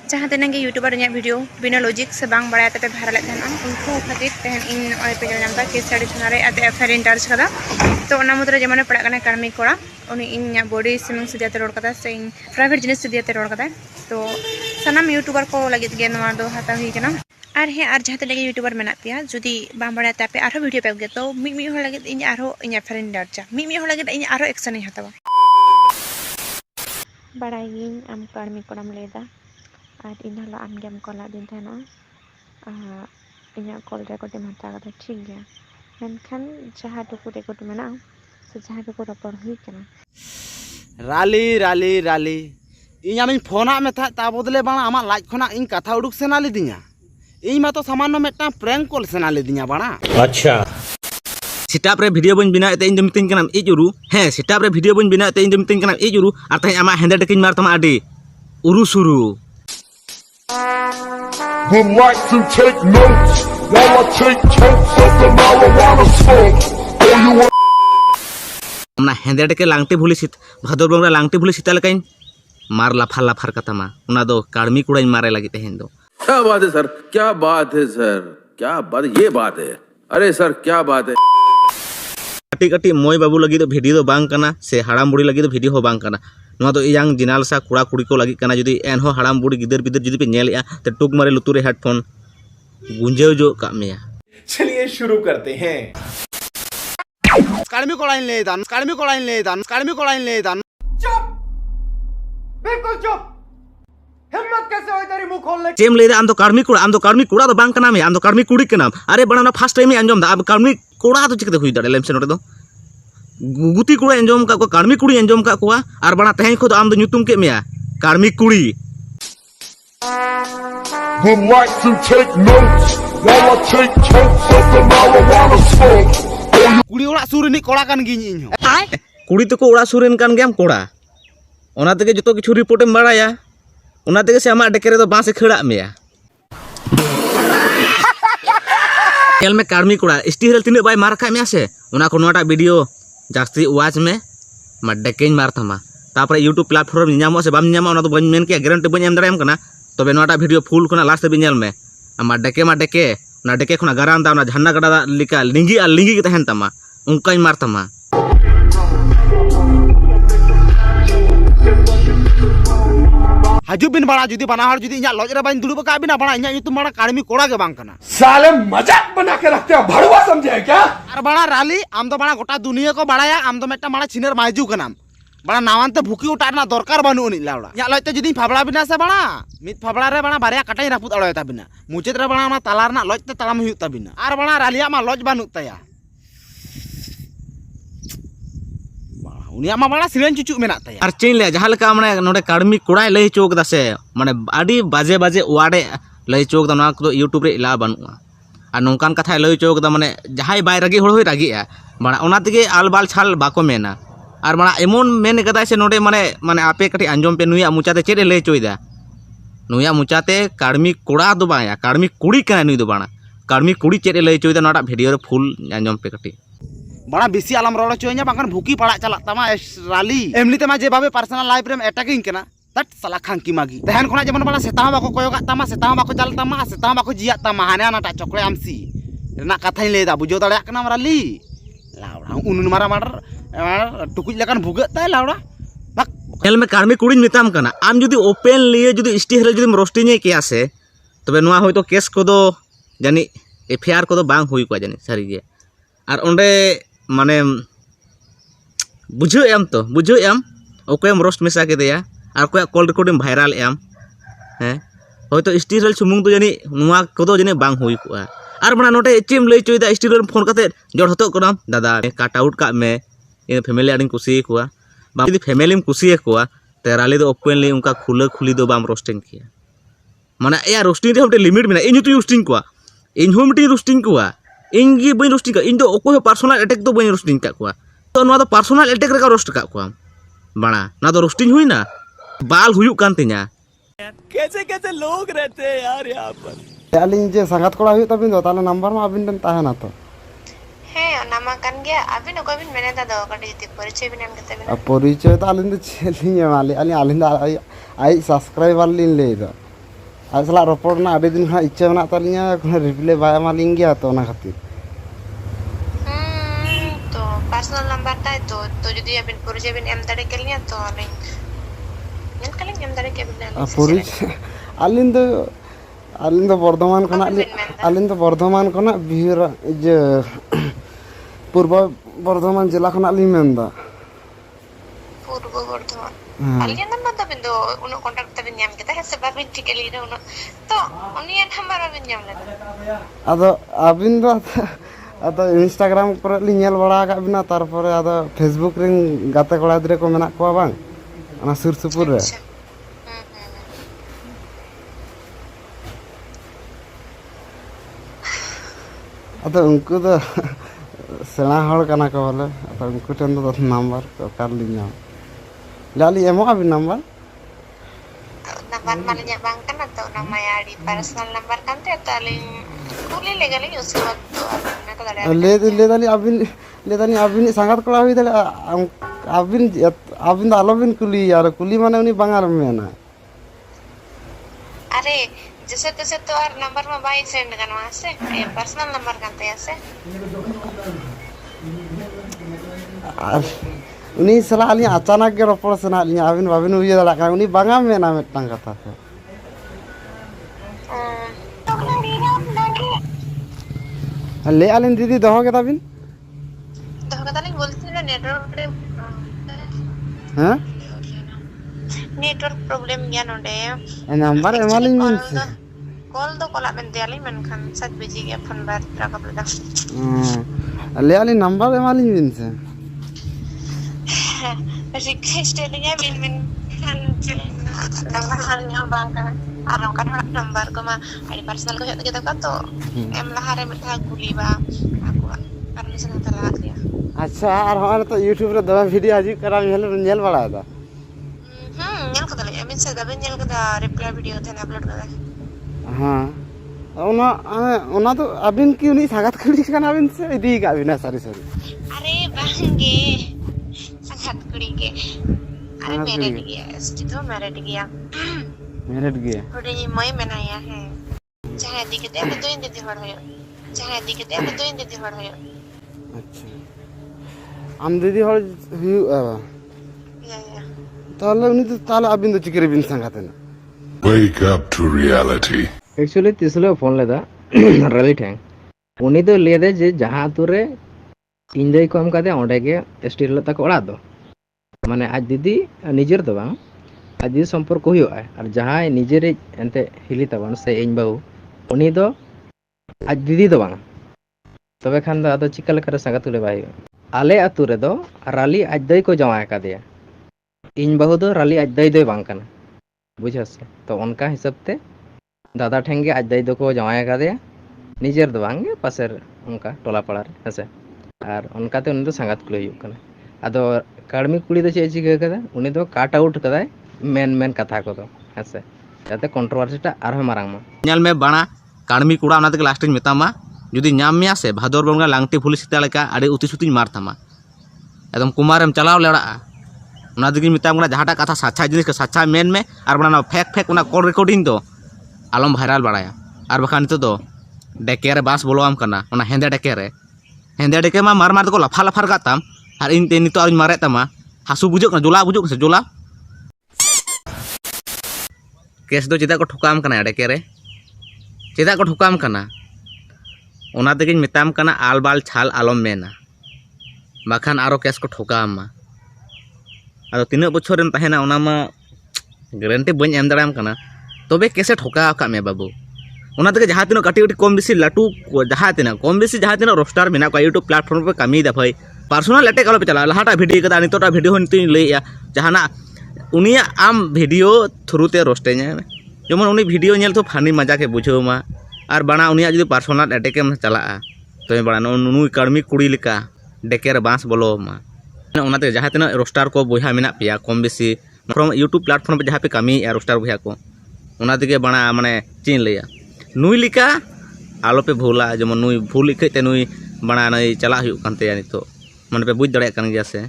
जहाँ तेना के यूट्यूबर इन वीडियो बिना लॉजिक से बांग बड़ा पे भाइरल उनको खातिर तहन इन पे नाम केस स्टडी थाना रे एफआईआर दर्ज कदा तो ओना मुद्रे जमने पड़ा कार्मी कोड़ा उनी इन बॉडी स्विमिंग सिदियाते रोड कदा से इन प्राइवेट जिनिस सिदियाते रोड कदा तो सनाम यूट्यूबर को लगित गे नवा दो हाता हुई कना और हे और जहाँ तेना के यूट्यूबर मेना पिया जुदी बांग बड़ा पे आरो वीडियो पे गे तो मी हो लगित इन आरो इन एफआईआर दर्जा मी हो लगित इन आरो एक्शन इ हतावा बड़ाई आम कार्मी कोड़ाम लेदा और इन आम गेम कॉल दिन थाना इन कॉल रेकॉर्डिंग हटा कदा ठीक गया मेनखान जहाँ टुकु रेकॉर्ड मेना से जहाँ टुकु रपड़ हुई कना राली राली राली इन आमिन फोना में था ता बदले बाणा आमा लाज खना इन कथा उडुक सेना लिदिया इन मा तो सामान्य मेटा प्रैंक कॉल सेना लिदिया बाणा अच्छा सेटअप रे वीडियो बन बिना ते इन दम मिटिंग कनाम ए जुरु हे सेटअप रे वीडियो बन बिना ते इन दम मिटिंग कनाम ए जुरु आर तहे आमा हेंदे टकिन मार तमा आडी उरु सुरु would like to take notes while I take totes of the marijuana smoke. Oh, you want हमना हेंदे टके लांगटे भूली सित भादर बंगला लांगटे भूली सिता लकाइन मार लाफा लाफार कथामा उना दो कार्मी कुड़ाइन मारे लगी तेहेन दो क्या बात है सर, क्या बात है सर, क्या बात, ये बात है, अरे सर क्या बात है। कटी कटी मोय बाबू लगी तो वीडियो दो बांग कना से हराम बुड़ी लगी तो वीडियो हो बांग कना नवा तो यांग जिनाल सा कुड़ा कुड़ी को लगी कना जुदी एन हो हराम बुड़ी गिदर बिदर जुदी पे नेलया ते टुक मारे लुतुरे हेडफोन गुंजेव जो कामिया। चलिए शुरू करते हैं। कार्मी कोड़ाइन ले दान कार्मी कोड़ाइन ले दान कार्मी कोड़ाइन ले दान चुप, बिल्कुल चुप। हिम्मत कैसे होई तेरी मुंह खोलने चेम ले आम तो कार्मी कुड़ा तो बांग कना में आम तो कार्मी कुड़ी के नाम अरे बड़ा ना फर्स्ट टाइम अंजम दा अब कार्मी कुड़ा तो चिकते हुई दाड़े लेम से नोटे दो गुती कुड़ा अंजम का को कार्मी कुड़ी अंजम का कोआ और बड़ा तहें खुद आम दो न्यूतुम के मिया कार्मी कुड़ी would like to take notes while I take totes of the marijuana smoke. कुड़ी ओड़ा सुरनी कोड़ा कान गिन इन हो कुड़ी तो को उड़ा सुरेन कान गयाम कोड़ा ओना तके जतो किछु रिपोर्ट एम बाड़ाया ओना तके से आमा डेकेरे दो बांस खड़ा मेया खेल में कार्मी कुड़ा स्टीहरल तिने बाय मार खा मेया से ओना को नोटा वीडियो जास्ती वाच में मा डेकेन मार थमा तापर यूट्यूब प्लेटफॉर्म नियामो से बाम नियामा ओना तो बन मेन के गारंटी बन एम दाराम कना तबे नोटा वीडियो फुल खना लास्ट बि नेल में आमा डेके ओना डेके खना गारान दा ओना झन्ना गडा लिका लिंगी आ लिंगी के तहन तमा उनकाई मार तमा हजुबिन बड़ा जुदी बना हर जुदी इना लॉज रे बाइन दुड़ुब का बिना बड़ा इना यूट्यूब बड़ा कार्मी कोड़ा के बांग कना साले मजाक बना के रखते हो, भड़वा समझे है क्या? और बड़ा राली आम तो बड़ा गोटा दुनिया को बड़ाया आम तो मेटा बड़ा छिनर माइजू कनाम बड़ा नावान ते भूकी उठारना दरकार बानु उनी लावड़ा या लॉज ते जुदी फाबड़ा बिना से बड़ा मित फाबड़ा रे बड़ा बारिया कटाई रापुत अड़य ताबिना मुचेत रे बड़ा मा तालारना लॉज ते तालाम हुयु ताबिना और बड़ा रालिया मा लॉज बानु तया उनिया मा बड़ा सिरेन चुचु मेना तया और चेन ले जहां लका माने नोडे कार्मी कुड़ाय लई चोक दा से माने आडी बाजे बाजे वाडे लई चोक दा ना को यूट्यूब रे इला बानुआ और नोंकान कथा लई चोक दा माने जहाय बाय रगी होड़ होय रगिया बड़ा ओना तगे आलबाल छाल बाको मेना और बड़ा एमन मेन कदा से नोडे माने माने आपे कटी अंजम पे नुया मुचाते चेरे लई चोयदा नुया मुचाते कार्मी कुड़ा दो बाया कार्मी कुड़ी कना नुई दो बाणा कार्मी कुड़ी चेरे लई चोयदा नोटा वीडियो रे फुल अंजम पे कटी बड़ा बेसी आलम रोड़ चोइया बांकन भूकी पड़ा चला तमा राली एमनी तमा जे भाबे पर्सनल लाइफ रे अटैकिंग कना तट सला खांकी मागी तहन खोना जेमन बड़ा सेता बाको कोयोगा तमा सेता बाको चल तमा सेता बाको जिया तमा हाने नाटा चकड़े आमसी रेना कथाई लेदा बुझो दाड़ा कना राली लावड़ा उन मारा मार टुकुज लकन भुगत ताय लावड़ा खेल में कार्मी कुड़ी मिताम कना आम जुदी ओपन लिए जुदी स्टीहरल जुदी रोस्टिंग किया से तबे नोआ होय तो केस को दो जानी एफआईआर को दो बांग हुई को जानी सारी गे और ओंडे माने बुझो एम ओकेम रोस्ट मेसा के दिया और कोई कॉल रिकॉर्डिंग वायरल एम हैं होय तो स्टीरल सुमुंग तो जानी नुआ को जानी बांग हुई को और बना नोटे चेम लई चोयदा स्टीरल फोन करते जोड़ हतो करम दादा काट आउट का में इन फैमिली आडिन कुसी को बा यदि फैमिली में कुसी को तेराली दो ओपनली उनका खुला खुली दो बाम रोस्टिंग किया माने या रोस्टिंग रे हमटे लिमिट में इन तो रोस्टिंग को इन हो मिटी रोस्टिंग को इन गी बई रोस्टिंग का इन दो ओको पर्सनल अटैक दो बई रोस्टिंग का को तो नो पर्सनल अटैक रे का रोस्ट का को बड़ा ना तो रोस्टिंग हुई ना बाल हुयु कान तिना कैसे कैसे लोग रहते हैं यार यहाँ पर। अलिंग जे संगत कोड़ा हुई तबिन दो ताले नंबर में अबिन ताहना तो हे नामा कान गया अबिन ओकबिन मेने दा दो कटी जति परिचय बिन एम कते बिन परिचय तो अलिंग चेलिंग माले अलिंग आई सब्सक्राइबर लिन ले दो ᱟᱡ ᱥᱟᱞᱟᱜ ᱨᱚᱯᱚᱲ ᱨᱮᱱᱟᱜ ᱟᱹᱰᱤ ᱫᱤᱱ ᱠᱷᱚᱱᱟᱜ ᱤᱪᱪᱷᱟᱹ ᱢᱮᱱᱟᱜ ᱛᱟᱹᱞᱤᱧᱟ, ᱮᱠᱷᱚᱱ ᱨᱤᱯᱞᱟᱭ ᱵᱟᱭ ᱮᱢᱟᱞᱤᱧ ᱜᱮᱭᱟ ᱛᱚ ᱚᱱᱟ ᱠᱷᱟᱹᱛᱤर। तो पर्सनल नंबर ताई तो जदि अबिन परिचय बिन एम दाड़े केलिया तो अलिन नेल कलिन एम दाड़े के बिन परिचय आलिन दो बर्धमान खना आलिन दो बर्धमान खना बिहार जे पूर्व बर्धमान जिला खना लिन मेंदा पूर्व बर्धमान अलिन नंबर तो बिन दो उनो कांटेक्ट तबिन ᱧᱟᱢ केता है सब बिन ठीक ली उनो तो उनिया नंबर बिन ᱧᱟᱢ लेदा आदो आबिन दो आदो इंस्टाग्राम पर लिन नेल बड़ा का बिना तारपरे आदो फेसबुक रिन गाते कोड़ा गिद्रा को मेना कोआ बांग ओना सुर सुपुर रे आदो उनको तो सेना हड़ कना को बोले आदो उनको ठन दो नंबर कर लिन ᱧᱟᱢ लाली एमो अबिन नंबर नंबर मालिnya bang kan atau nama ya di personal number kan teh aling कुली ले गली उसके बाद तो मैं तो ले दाली अबिन संगात कोड़ा हुई दले अबिन दा आलोबिन कुली यार कुली माने उनी बांगार मेना अरे जैसे तैसे तो और नंबर में बाई सेंड करना से ये पर्सनल नंबर kan teh से उनी सला अली अचानक के रपड़ सना अली अबिन बाबिन उय दला का उनी बांगा मेना मेटटांग कथा से ले आलिन दीदी दहो के ताबिन दहो के तालिन बोलते हैं नेटवर्क हां नेटवर्क प्रॉब्लम या नोडे नंबर एमालिन मिन कॉल तो कॉल आबेन दियाली मेनखान 7 बजे के फोन बार राखब लगा ले आलिन नंबर एमालिन मिन से रिक्वेस्ट लिया बिन खान नंबर हालnya bangka arang kan नंबर को मा आई पर्सनल को हेत के तो एम लहारे मिठा गुली बा aku परमिशन तला दिया अच्छा और हमारे तो YouTube रे दवा वीडियो आजि करा हेल नेल बड़ा था नेल को तले एमिन से दबे नेल का रिप्लाई वीडियो थे अपलोड कर हां ओना तो अबिन की उनी सागात कुड़ी कना अबिन से इदी का बिना सारी अरे बांगे सागात कुड़ी के अरे मैरिड गया एसटी तो मैरिड गया उड़ी मई मनाया है जहां दिखते हैं तो इन देती हड़ है जहां दिखते हैं तो इन देती हड़ है अच्छा आम दीदी हड़ हुई या ताले उनी तो ताले अबिन तो चिकरे बिन संगाते ना Wake up to reality. Actually तिसले फोन लेदा रली ठेंग उनी तो ले दे जे जहां तुरे इंजय को हम कादे ओंडे के स्टील तक ओड़ा दो माने आज दीदी निजेर दो बांग आज दीदी संपर्क हुई है और जहां निजेर एंते हिली तबन से इन बाबू उनी दो आज दीदी दो बांग तबे खान दो आदो चिकल करे संगा तुले बाई आले अतु रे दो राली आज दई को जमा का दिया इन बाबू दो राली आज दई दो बांग कना बुझस तो उनका हिसाब ते दादा ठेंगे आज दई दो को जमा का दिया निजेर दो बांग पासेर उनका टोला पड़ा रे हसे और उनका ते उनी दो संगात कुले हुई कना आदो काडमी कुड़ी दो चे चिका कदा उनी दो काट आउट कदाय मेन कथा को दो हसे जाते कंट्रोवर्सी टा आरो मारांग मा ᱧᱮᱞ ᱢᱮ ᱵᱟᱲᱟ ᱠᱟᱲᱢᱤ ᱠᱩᱲᱟ ᱚᱱᱟ ᱛᱮᱜᱮ ᱞᱟᱥᱴᱤᱧ ᱢᱮᱛᱟᱢᱟ ᱡᱩᱫᱤ ᱧᱟᱢ ᱢᱮᱭᱟ ᱥᱮ ᱵᱷᱟᱫᱚᱨ ᱵᱚᱸᱜᱟ ᱞᱟᱝᱴᱤ ᱯᱩᱞᱤᱥ ᱥᱮᱛᱟ ᱞᱮᱠᱟ ᱟᱹᱰᱤ ᱩᱛᱤ ᱥᱩᱛᱤᱧ ᱢᱟᱨ ᱛᱟᱢᱟ ᱮᱠᱫᱚᱢ ᱠᱩᱢᱟᱨᱮᱢ ᱪᱟᱞᱟᱣ ᱞᱮᱲᱟᱜᱼᱟ ᱚᱱᱟ ᱛᱮᱜᱮᱧ ᱢᱮᱛᱟᱢ ᱠᱟᱱᱟ ᱡᱟᱦᱟᱸᱴᱟᱜ ᱠᱟᱛᱷᱟ ᱥᱟᱪᱪᱟ ᱡᱤᱱᱤᱥ ᱠᱚ ᱥᱟᱪᱪᱟ ᱢᱮᱱ ᱢᱮ ᱟᱨ ᱚᱱᱟ ᱯᱷᱮᱠ ᱚᱱᱟ ᱠᱚᱞ ᱨᱮᱠᱚᱨᱰᱤᱝ ᱫᱚ ᱟᱞᱚᱢ ᱵᱷᱟᱭᱨᱟᱞ ᱵᱟᱲᱟᱭᱟ ᱟᱨ ᱵᱟᱠᱷᱟᱱ ᱱᱤᱛᱚᱜ ᱫᱚ ᱰᱮᱠᱮ ᱨᱮ ᱵᱟᱥ ᱵᱚᱞᱚᱣᱟᱢ ᱠᱟᱱᱟ ᱚᱱᱟ ᱦᱮᱸᱫᱮ ᱰᱮᱠᱮ ᱢᱟ ᱢᱟᱨ ᱫᱚᱠᱚ ᱞᱟᱯᱷᱟ ᱨᱟᱠᱟᱵ ᱛᱟᱢ ᱟᱨ ᱤᱧ ᱛᱮ ᱱᱤᱛᱚᱜ ᱟᱨᱤᱧ ᱢᱟᱨᱮᱫ ᱛᱟᱢᱟ हासू बुझो जोला बुझो से जोला केस दो चेदा को ठुकाम कना एडेके रे चेदा को ठुकाम कना ओना तेगिन मिताम कना आलबाल छाल आलम मेना बाखान आरो केस को ठुकाम मा आदो तीन बछर रेन तहेना ओना मा गारंटी बन एम दाड़ाम कना तबे केसे ठुका का मे बाबू ओना तेगे जहां तिनो काटी काटी कम बेसी लाटू जहां तिनो रोस्टार मेना को यूट्यूब प्लेटफॉर्म पे कमी दा भाई पर्सनल अटैक आलो पे चला लहाटा वीडियो कदा नितोटा वीडियो नितिन लैया जहाना उनिया आम वीडियो थ्रू ते रोस्टेኛ जेमन उनी वीडियो नेल तो फानी मजा के बुझावमा और बाणा उनिया जदि पर्सनल अटैक एम चला तो बाणा नुई कड़मी कुड़ी लेका डेकेर बांस बोलोमा ओनाते जहां तना रोस्टार को बोहा मेना पिया कम बेसी यूट्यूब प्लेटफॉर्म पे जहां पे कमी या रोस्टार बोहा को ओना तेगे बाणा माने चीन लैया नुई लेका आलो पे भूला जेमन नुई भूल इखते नुई बाणा नई चला हुयु कानते नितो मन पे बुझ दड़े कान गया से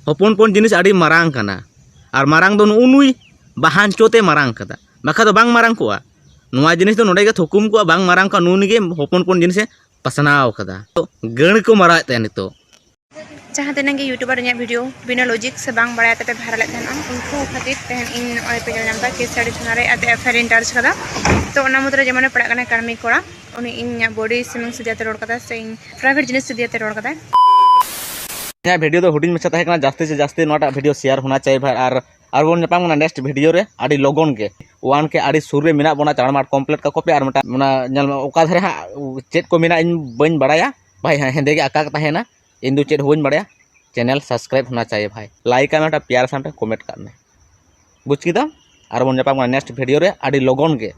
हपन जिनिस आड़ी मारांग काना और मारांग दो नुई बहान चोते मारांग कदा बाखा दो बांग मारांग कोआ नुआ जिनिस तो नोडे के थुकुम को बांग मारांग का नुन के होपन पोन जिनिस पसनाव कदा तो गण को मारा ते नितो जहाँ तेना के यूट्यूबर इन वीडियो बिना लॉजिक से बांग बड़ा ते भाइरल उनको खातिर तेहन इन नॉय पे जल नाम केस स्टडी थाना रे आते एफआईआर इन दर्ज कदा तो ओना मुद्रे जेमने पड़ा कने कार्मिक कोड़ा उनी इन बॉडी स्विमिंग से दियाते रोड कदा से इन प्राइवेट जिनिस से दियाते रोड कदा या वीडियो तो हुडिंग मचा तहे जास्ती से जास्ती नोटा वीडियो शेयर होना चाहिए भाई और बोन नेपाम ना नेक्स्ट वीडियो रे आडी लोगन के वान के आडी सुर रे मिना बोना चाड़माट कंप्लीट का कॉपी और मटा ना नल ओका धरे हा चेट को मिना इन बन बड़ाया भाई हेंदे के आका तहेना इन दो चेट होइन बड़ाया चैनल सब्सक्राइब होना चाहिए भाई लाइक करना प्यार सामने कमेंट करना बुझ की और बोन नेपाम नेक्स्ट वीडियो रे आडी लोगन के